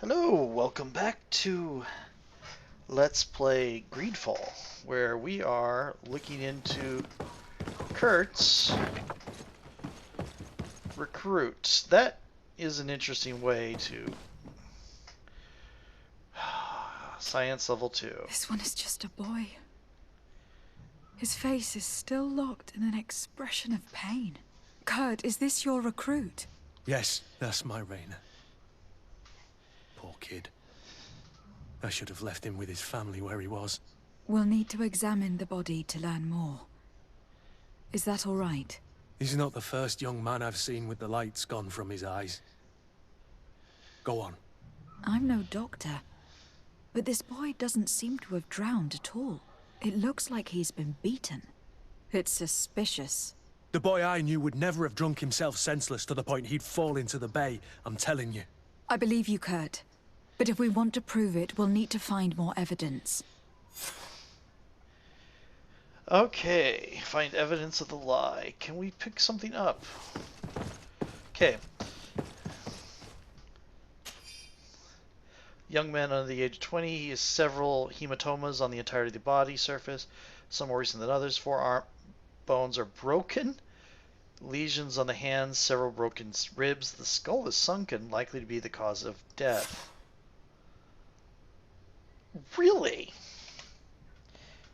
Hello, welcome back to Let's Play Greedfall, where we are looking into Kurt's recruit. That is an interesting way to... Science level 2. This one is just a boy. His face is still locked in an expression of pain. Kurt, is this your recruit? Yes, that's my Rainer. Poor kid. I should have left him with his family where he was. We'll need to examine the body to learn more. Is that all right? He's not the first young man I've seen with the lights gone from his eyes. Go on. I'm no doctor, but this boy doesn't seem to have drowned at all. It looks like he's been beaten. It's suspicious. The boy I knew would never have drunk himself senseless to the point he'd fall into the bay, I'm telling you. I believe you, Kurt. But if we want to prove it, we'll need to find more evidence. Okay, find evidence of the lie. Can we pick something up? Okay. Young man under the age of 20. He has several hematomas on the entirety of the body surface, some more recent than others. Forearm bones are broken. Lesions on the hands, several broken ribs. The skull is sunken, likely to be the cause of death. Really?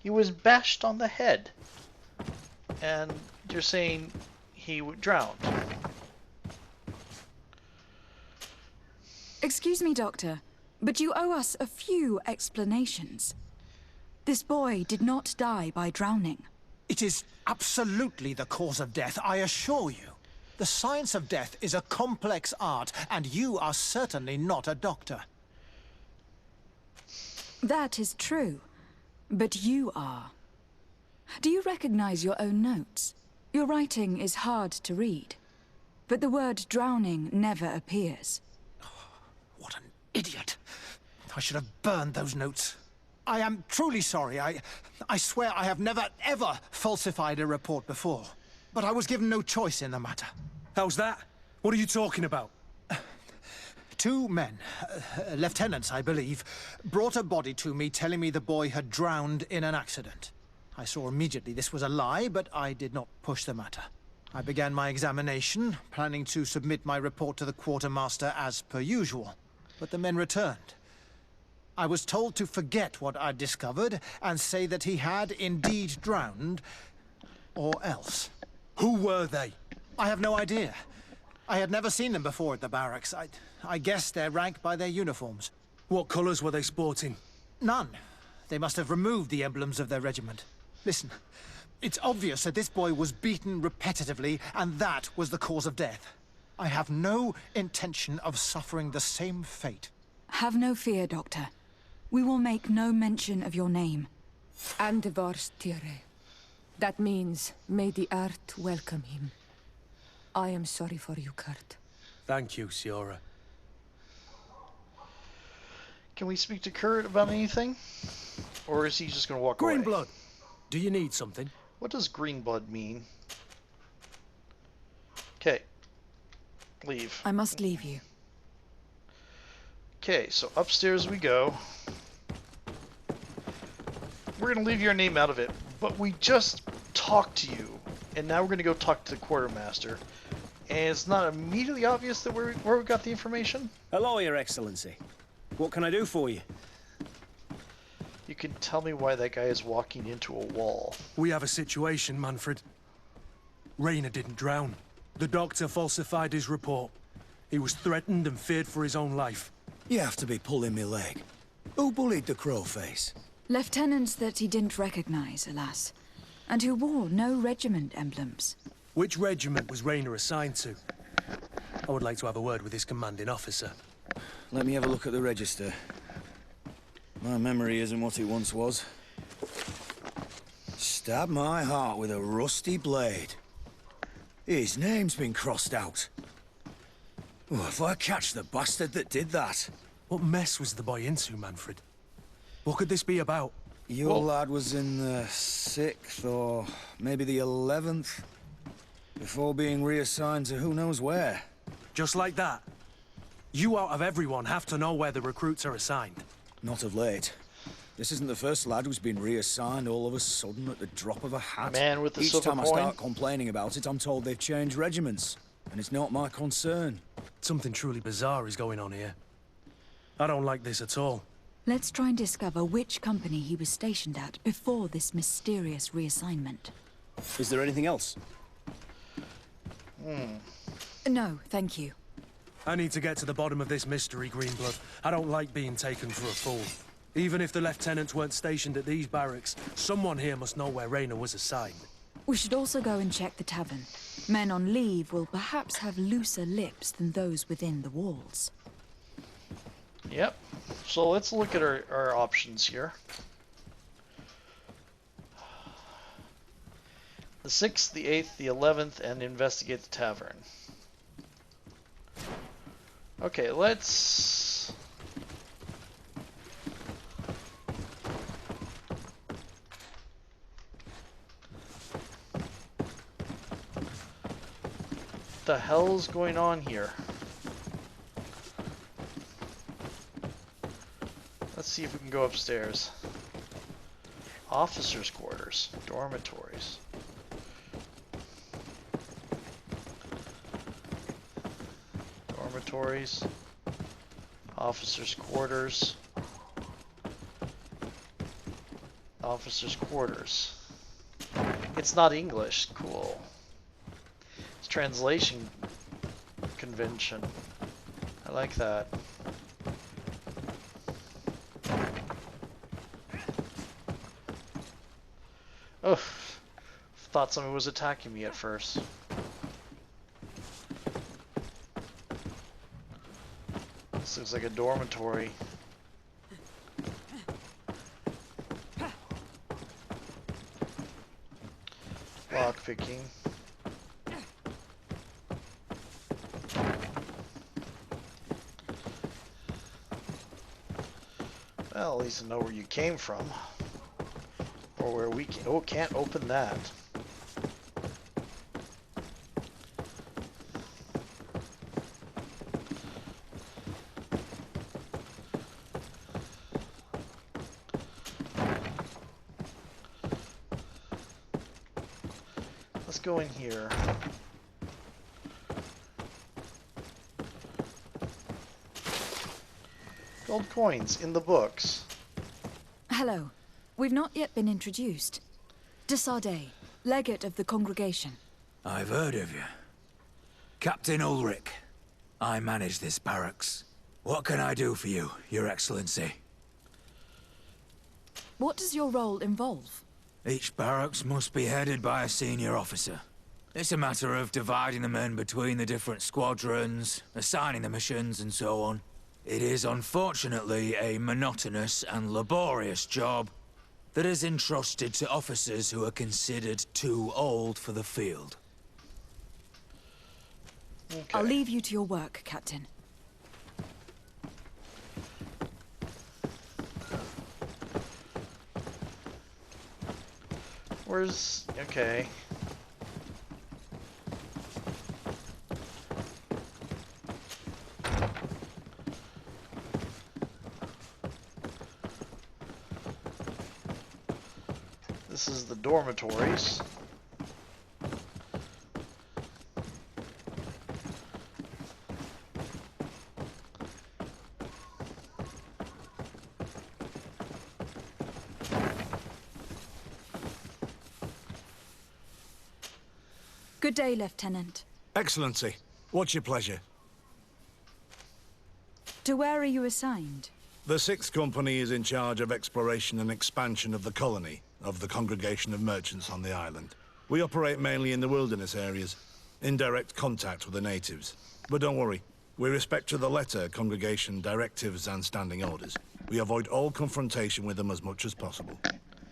He was bashed on the head. And you're saying he drowned? Excuse me, Doctor, but you owe us a few explanations. This boy did not die by drowning. It is absolutely the cause of death, I assure you. The science of death is a complex art, and you are certainly not a doctor. That is true, but you are. Do you recognize your own notes? Your writing is hard to read, but the word drowning never appears. What an idiot. I should have burned those notes. I am truly sorry. I swear I have never, ever falsified a report before. But I was given no choice in the matter. How's that? What are you talking about? Two men, lieutenants I believe, brought a body to me telling me the boy had drowned in an accident. I saw immediately this was a lie, but I did not push the matter. I began my examination, planning to submit my report to the quartermaster as per usual. But the men returned. I was told to forget what I'd discovered and say that he had indeed drowned, or else. Who were they? I have no idea. I had never seen them before at the barracks. I guessed their rank by their uniforms. What colours were they sporting? None. They must have removed the emblems of their regiment. Listen, it's obvious that this boy was beaten repetitively, and that was the cause of death. I have no intention of suffering the same fate. Have no fear, Doctor. We will make no mention of your name. Andvars Tire. That means, may the earth welcome him. I am sorry for you, Kurt. Thank you, Siora. Can we speak to Kurt about anything? Or is he just going to walk away? Green blood! Do you need something? What does green blood mean? Okay. Leave. I must leave you. Okay, so upstairs we go. We're going to leave your name out of it, but we just talked to you, and now we're going to go talk to the quartermaster. And it's not immediately obvious that where we got the information. Hello, Your Excellency. What can I do for you? You can tell me why that guy is walking into a wall. We have a situation, Manfred. Rainer didn't drown. The doctor falsified his report. He was threatened and feared for his own life. You have to be pulling me leg. Who bullied the crowface? Lieutenants that he didn't recognize, alas, and who wore no regiment emblems. Which regiment was Rainer assigned to? I would like to have a word with his commanding officer. Let me have a look at the register. My memory isn't what it once was. Stab my heart with a rusty blade. His name's been crossed out. Oh, if I catch the bastard that did that. What mess was the boy into, Manfred? What could this be about? Your lad was in the 6th or maybe the 11th. Before being reassigned to who knows where. Just like that? You out of everyone have to know where the recruits are assigned. Not of late. This isn't the first lad who's been reassigned all of a sudden at the drop of a hat. Man with the Each silver time I coin. start complaining about it, I'm told they've changed regiments. And it's not my concern. Something truly bizarre is going on here. I don't like this at all. Let's try and discover which company he was stationed at before this mysterious reassignment. Is there anything else? No, thank you. I need to get to the bottom of this mystery, Greenblood. I don't like being taken for a fool. Even if the lieutenants weren't stationed at these barracks, someone here must know where Raina was assigned. We should also go and check the tavern. Men on leave will perhaps have looser lips than those within the walls. Yep. So let's look at our options here. The 6th, the 8th, the 11th, and investigate the tavern. Okay, let's... What the hell's going on here? Let's see if we can go upstairs. Officers' quarters, dormitories. Dormitories, officers' quarters, officers' quarters. It's not English, cool. It's translation convention. I like that. Oh, thought somebody was attacking me at first. This looks like a dormitory. Lock picking. Well, at least I know where you came from. Or where we can. Oh, can't open that. Let's go in here. Gold coins in the books. Hello. We've not yet been introduced. De Sardet, legate of the congregation. I've heard of you. Captain Ulrich. I manage this barracks. What can I do for you, Your Excellency? What does your role involve? Each barracks must be headed by a senior officer. It's a matter of dividing the men between the different squadrons, assigning the missions, and so on. It is unfortunately a monotonous and laborious job that is entrusted to officers who are considered too old for the field. Okay. I'll leave you to your work, Captain. Where's... okay. This is the dormitories. Good day, Lieutenant. Excellency, what's your pleasure? To where are you assigned? The 6th Company is in charge of exploration and expansion of the colony of the Congregation of Merchants on the island. We operate mainly in the wilderness areas, in direct contact with the natives. But don't worry, we respect to the letter Congregation directives and standing orders. We avoid all confrontation with them as much as possible.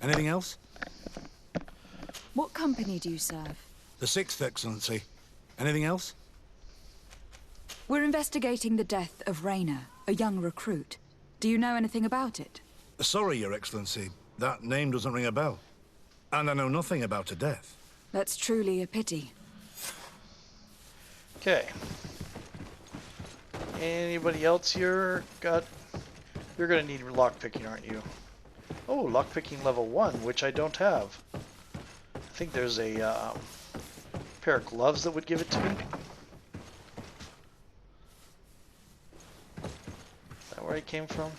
Anything else? What company do you serve? The 6th, Excellency. Anything else? We're investigating the death of Raina, a young recruit. Do you know anything about it? Sorry, Your Excellency. That name doesn't ring a bell. And I know nothing about her death. That's truly a pity. Okay. Anybody else here got... You're gonna need lockpicking, aren't you? Oh, lockpicking level 1, which I don't have. I think there's a pair of gloves that would give it to me. Is that where I came from?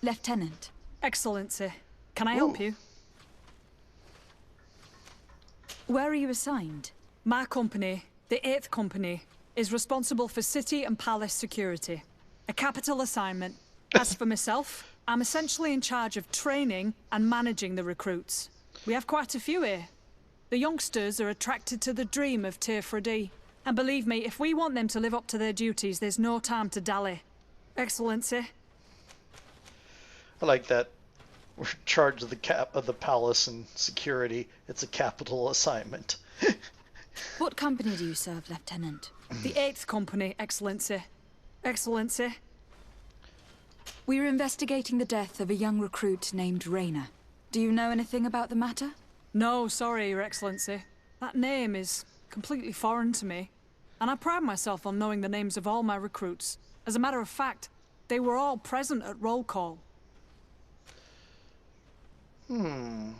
Lieutenant. Excellency, can I help you? Where are you assigned? My company, the 8th Company, is responsible for city and palace security. A capital assignment. As for myself, I'm essentially in charge of training and managing the recruits. We have quite a few here. The youngsters are attracted to the dream of Thrythlind. And believe me, if we want them to live up to their duties, there's no time to dally. Excellency. I like that. We're in charge of the palace and security. It's a capital assignment. What company do you serve, Lieutenant? The 8th Company, Excellency. Excellency. We are investigating the death of a young recruit named Raynor. Do you know anything about the matter? No, sorry, Your Excellency. That name is completely foreign to me. And I pride myself on knowing the names of all my recruits. As a matter of fact, they were all present at roll call.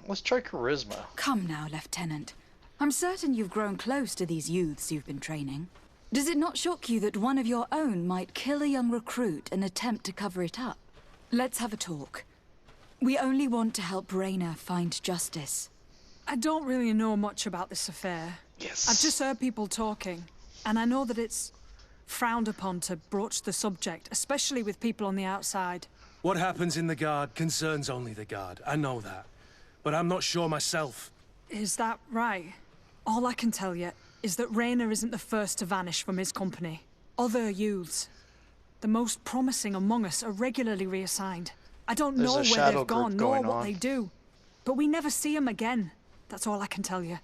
Let's try charisma. Come now, Lieutenant. I'm certain you've grown close to these youths you've been training. Does it not shock you that one of your own might kill a young recruit and attempt to cover it up? Let's have a talk. We only want to help Raynor find justice. I don't really know much about this affair. Yes. I've just heard people talking, and I know that it's frowned upon to broach the subject, especially with people on the outside. What happens in the Guard concerns only the Guard, I know that. But I'm not sure myself. Is that right? All I can tell you is that Raynor isn't the first to vanish from his company. Other youths, the most promising among us, are regularly reassigned. I don't know where they've gone, nor what they do. But we never see them again. That's all I can tell you.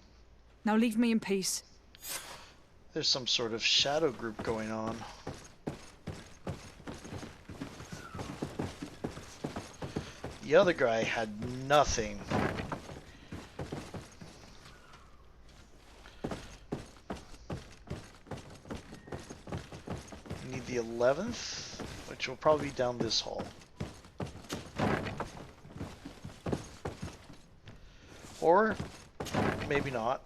Now leave me in peace. There's some sort of shadow group going on. The other guy had nothing. We need the 11th, which will probably be down this hall. Or maybe not.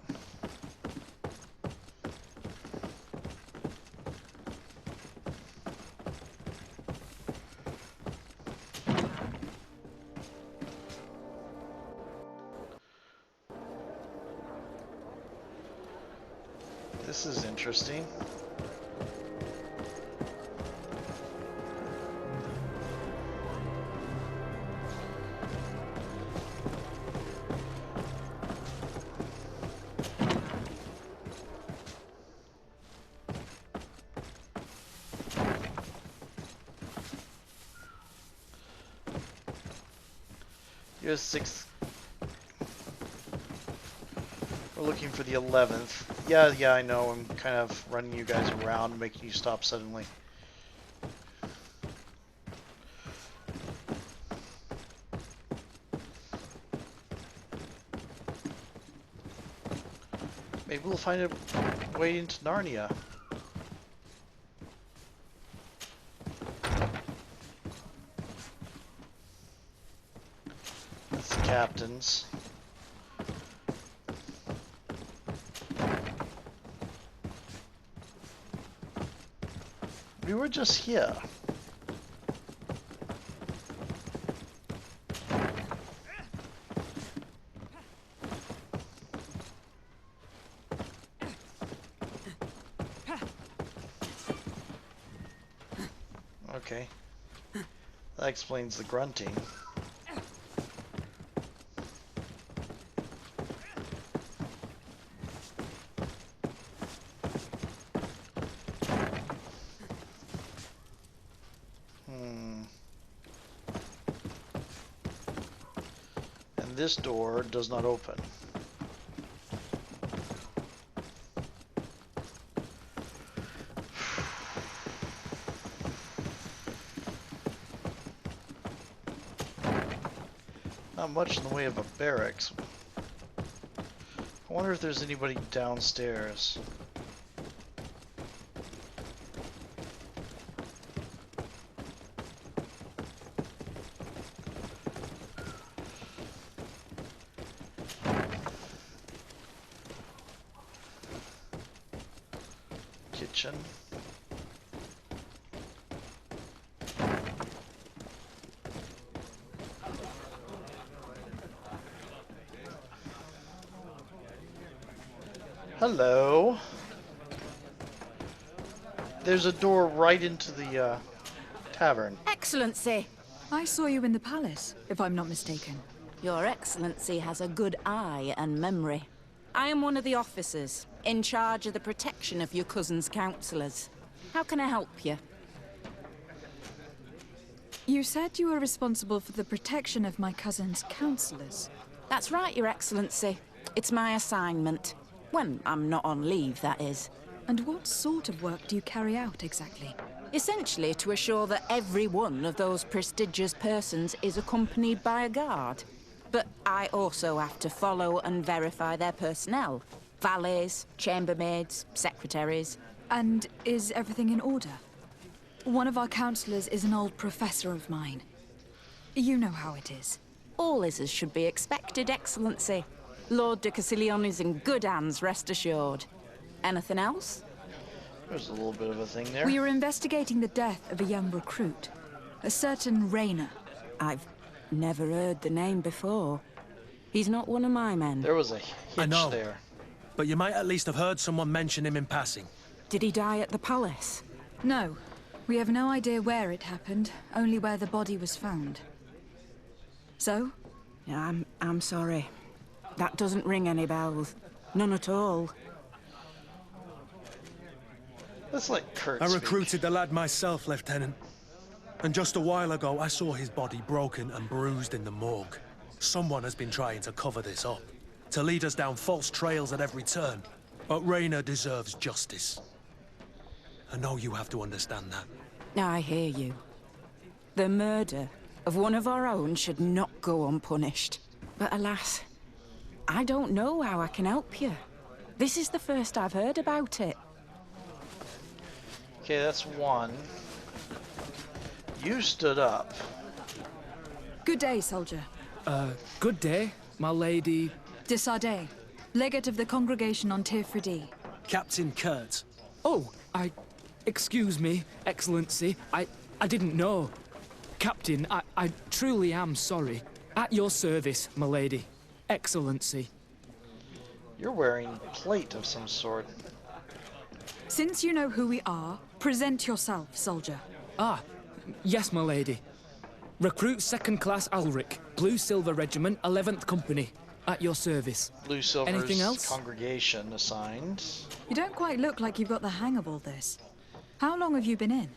This is interesting. You're 6th. We're looking for the 11th. Yeah, I know. I'm kind of running you guys around, making you stop suddenly. Maybe we'll find a way into Narnia. That's the captain's. We were just here. Okay. That explains the grunting. This door does not open. Not much in the way of a barracks. I wonder if there's anybody downstairs. Kitchen. Hello. There's a door right into the tavern. Excellency! I saw you in the palace, if I'm not mistaken. Your Excellency has a good eye and memory. I am one of the officers, in charge of the protection of your cousin's councillors. How can I help you? You said you were responsible for the protection of my cousin's councillors. That's right, Your Excellency. It's my assignment. When I'm not on leave, that is. And what sort of work do you carry out exactly? Essentially to assure that every one of those prestigious persons is accompanied by a guard. But I also have to follow and verify their personnel. Valets, chambermaids, secretaries. And is everything in order? One of our councillors is an old professor of mine. You know how it is. All is as should be expected, Excellency. Lord de Cassilion is in good hands, rest assured. Anything else? There's a little bit of a thing there. We are investigating the death of a young recruit. A certain Raynor. I've never heard the name before. He's not one of my men. There was a I hitch know, there. but you might at least have heard someone mention him in passing. Did he die at the palace? No. We have no idea where it happened, only where the body was found. So? Yeah, I'm sorry. That doesn't ring any bells. None at all. Let's let Kurt I speak. recruited the lad myself, Lieutenant. And just a while ago, I saw his body broken and bruised in the morgue. Someone has been trying to cover this up, to lead us down false trails at every turn. But Raynor deserves justice. I know you have to understand that. I hear you. The murder of one of our own should not go unpunished. But alas, I don't know how I can help you. This is the first I've heard about it. Okay, that's one. You stood up. Good day, soldier. Good day, my lady. De Sardet, legate of the congregation on Thrythlind. Captain Kurt. Oh, excuse me, Excellency. I didn't know. Captain, I truly am sorry. At your service, my lady. Excellency. You're wearing plate of some sort. Since you know who we are, present yourself, soldier. Ah, yes, my lady. Recruit 2nd Class Alric, Blue Silver Regiment, 11th Company. At your service. Blue Silver's Anything else? congregation assigned. You don't quite look like you've got the hang of all this. How long have you been in?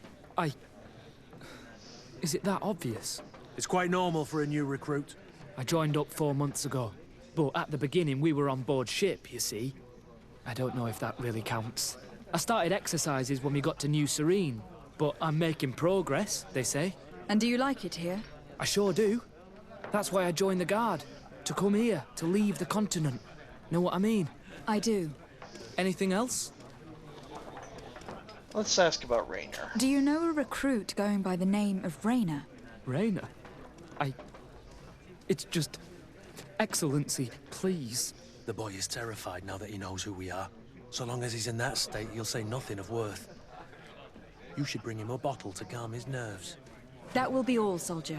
Is it that obvious? It's quite normal for a new recruit. I joined up 4 months ago. But at the beginning, we were on board ship, you see. I don't know if that really counts. I started exercises when we got to New Serene. But I'm making progress, they say. And do you like it here? I sure do. That's why I joined the Guard. To come here, to leave the continent. Know what I mean? I do. Anything else? Let's ask about Raynor. Do you know a recruit going by the name of Raynor? Raynor? It's just... Excellency, please. The boy is terrified now that he knows who we are. So long as he's in that state, he'll say nothing of worth. You should bring him a bottle to calm his nerves. That will be all, soldier.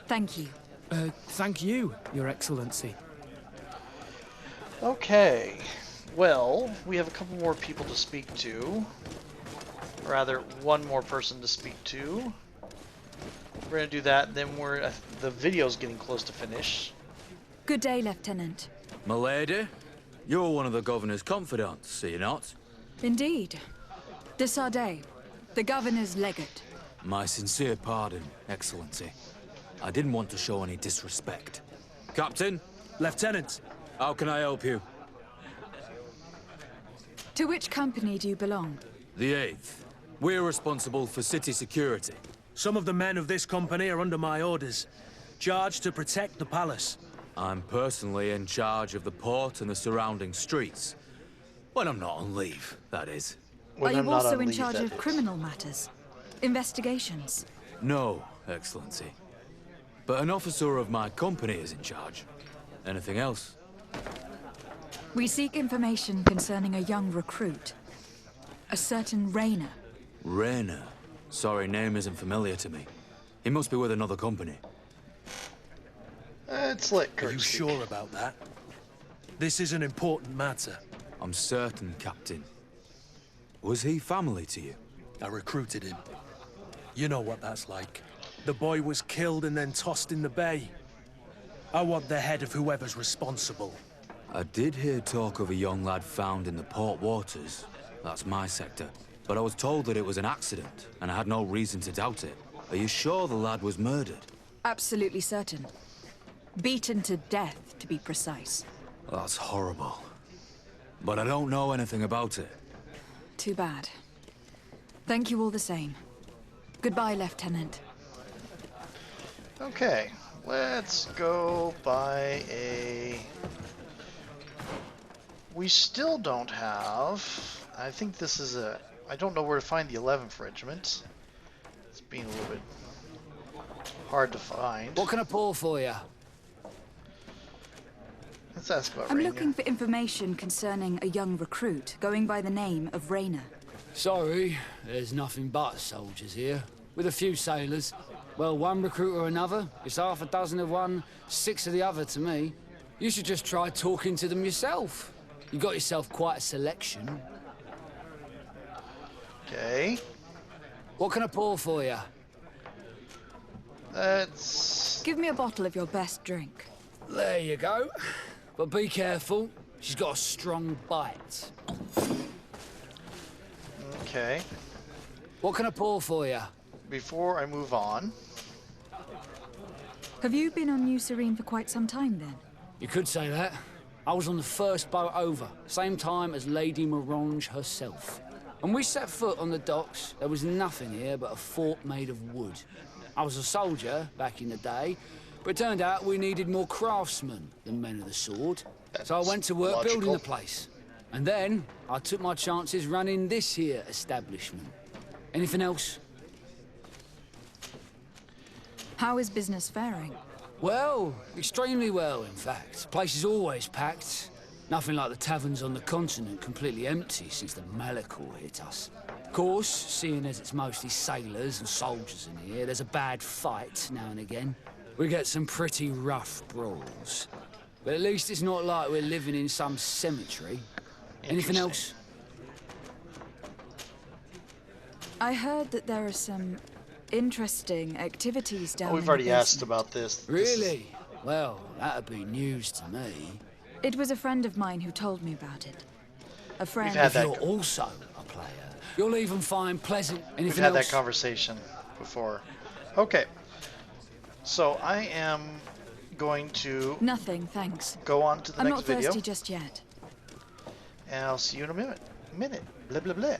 Thank you. Thank you, Your Excellency. Okay. Well, we have a couple more people to speak to. Rather, one more person to speak to. We're gonna do that, then the video's getting close to finish. Good day, Lieutenant. My lady, you're one of the governor's confidants, are you not? Indeed. De Sardet, the governor's legate. My sincere pardon, Excellency. I didn't want to show any disrespect. Captain? Lieutenant! How can I help you? To which company do you belong? The 8th. We're responsible for city security. Some of the men of this company are under my orders, charged to protect the palace. I'm personally in charge of the port and the surrounding streets. When I'm not on leave, that is. Are you also in charge of criminal matters? Investigations? No, Excellency. But an officer of my company is in charge. Anything else? We seek information concerning a young recruit. A certain Rayner. Rayner? Sorry, name isn't familiar to me. He must be with another company. It's like Are you sure about that? This is an important matter. I'm certain, Captain. Was he family to you? I recruited him. You know what that's like. The boy was killed and then tossed in the bay. I want the head of whoever's responsible. I did hear talk of a young lad found in the port waters. That's my sector. But I was told that it was an accident, and I had no reason to doubt it. Are you sure the lad was murdered? Absolutely certain. Beaten to death, to be precise. That's horrible. But I don't know anything about it. Too bad. Thank you all the same. Goodbye, Lieutenant. Okay, let's go buy a... We still don't have... I think this is a... I don't know where to find the 11th Regiment. It's being a little bit hard to find. What can I pull for you? Let's ask about I'm Rayner. looking for information concerning a young recruit going by the name of Rayner. Sorry, there's nothing but soldiers here. With a few sailors. Well, one recruit or another. It's half a dozen of one, 6 of the other to me. You should just try talking to them yourself. You got yourself quite a selection. Okay. What can I pour for you? Let's... Give me a bottle of your best drink. There you go. But be careful. She's got a strong bite. Okay. What can I pour for you? Before I move on... Have you been on New Serene for quite some time, then? You could say that. I was on the first boat over, same time as Lady Morange herself. When we set foot on the docks, there was nothing here but a fort made of wood. I was a soldier back in the day, but it turned out we needed more craftsmen than men of the sword. So I went to work building the place. And then I took my chances running this here establishment. Anything else? How is business faring? Well, extremely well, in fact. Place is always packed. Nothing like the taverns on the continent completely empty since the Malachor hit us. Of course, seeing as it's mostly sailors and soldiers in here, there's a bad fight now and again. We get some pretty rough brawls. But at least it's not like we're living in some cemetery. Anything else? I heard that there are some interesting activities down we've in already the asked basement. about this. Really? Well, that'd be news to me. It was a friend of mine who told me about it. A friend. We've had If that. you're also a player, you'll even find pleasant. Anything We've had else? that conversation before. Okay. So I am going to Nothing, thanks. go on to the I'm next not video. thirsty just yet. And I'll see you in a minute. Blah, blah, blah.